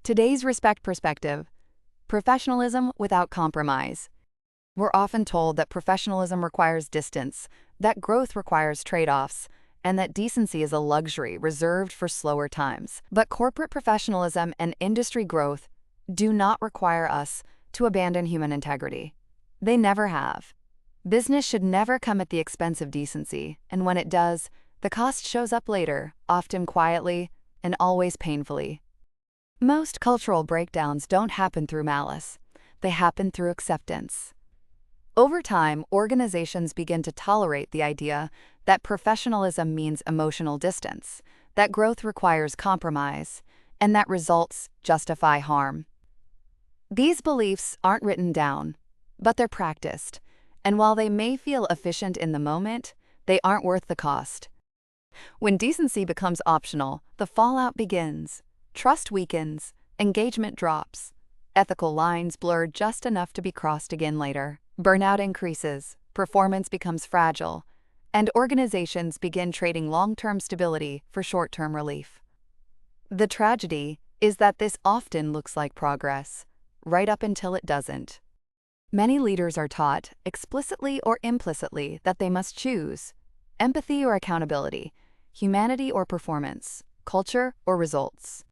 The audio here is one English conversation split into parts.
Today's respect perspective: professionalism without compromise. We're often told that professionalism requires distance, that growth requires trade-offs, and that decency is a luxury reserved for slower times. But corporate professionalism and industry growth do not require us to abandon human integrity. They never have. Business should never come at the expense of decency, and when it does, the cost shows up later, often quietly and always painfully. Most cultural breakdowns don't happen through malice. They happen through acceptance. Over time, organizations begin to tolerate the idea that professionalism means emotional distance, that growth requires compromise, and that results justify harm. These beliefs aren't written down, but they're practiced, and while they may feel efficient in the moment, they aren't worth the cost. When decency becomes optional, the fallout begins. Trust weakens, engagement drops, ethical lines blur just enough to be crossed again later. Burnout increases, performance becomes fragile, and organizations begin trading long-term stability for short-term relief. The tragedy is that this often looks like progress, right up until it doesn't. Many leaders are taught, explicitly or implicitly, that they must choose empathy or accountability, humanity or performance, culture or results.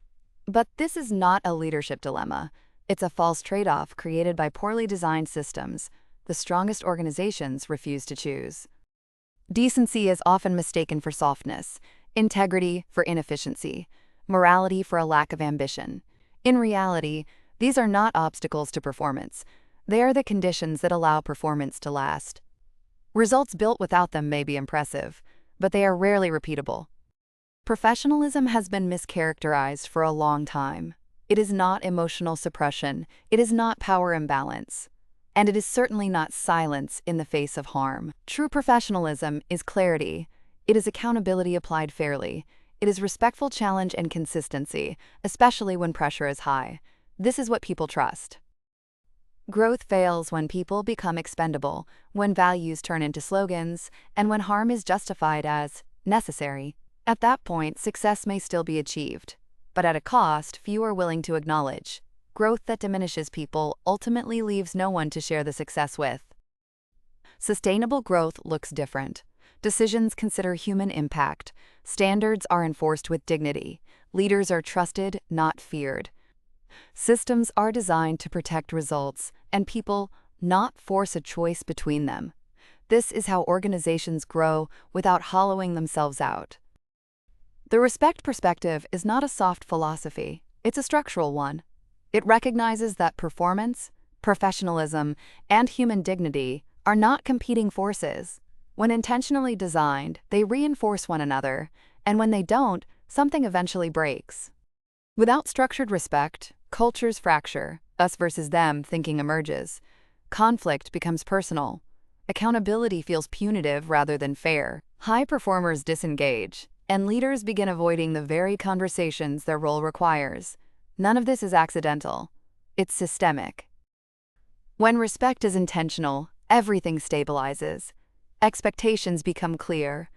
But this is not a leadership dilemma. It's a false trade-off created by poorly designed systems the strongest organizations refuse to choose. Decency is often mistaken for softness, integrity for inefficiency, morality for a lack of ambition. In reality, these are not obstacles to performance. They are the conditions that allow performance to last. Results built without them may be impressive, but they are rarely repeatable. Professionalism has been mischaracterized for a long time. It is not emotional suppression, it is not power imbalance, and it is certainly not silence in the face of harm. True professionalism is clarity. It is accountability applied fairly. It is respectful challenge and consistency, especially when pressure is high. This is what people trust. Growth fails when people become expendable, when values turn into slogans, and when harm is justified as necessary. At that point, success may still be achieved, but at a cost few are willing to acknowledge. Growth that diminishes people ultimately leaves no one to share the success with. Sustainable growth looks different. Decisions consider human impact. Standards are enforced with dignity. Leaders are trusted, not feared. Systems are designed to protect results, and people not force a choice between them. This is how organizations grow without hollowing themselves out. The respect perspective is not a soft philosophy, it's a structural one. It recognizes that performance, professionalism, and human dignity are not competing forces. When intentionally designed, they reinforce one another, and when they don't, something eventually breaks. Without structured respect, cultures fracture, us versus them thinking emerges. Conflict becomes personal. Accountability feels punitive rather than fair. High performers disengage, and leaders begin avoiding the very conversations their role requires. None of this is accidental. It's systemic. When respect is intentional, everything stabilizes. Expectations become clear.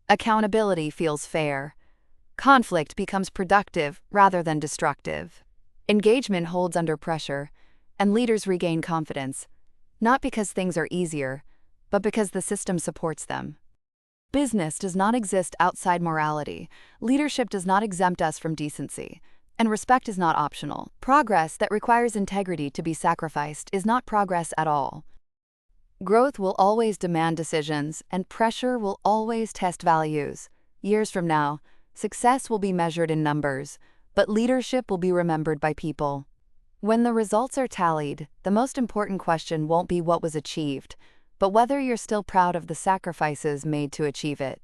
Accountability feels fair. Conflict becomes productive rather than destructive. Engagement holds under pressure, and leaders regain confidence, not because things are easier, but because the system supports them. Business does not exist outside morality, leadership does not exempt us from decency, and respect is not optional. Progress that requires integrity to be sacrificed is not progress at all. Growth will always demand decisions, and pressure will always test values. Years from now, success will be measured in numbers, but leadership will be remembered by people. When the results are tallied, the most important question won't be what was achieved, but whether you're still proud of the sacrifices made to achieve it.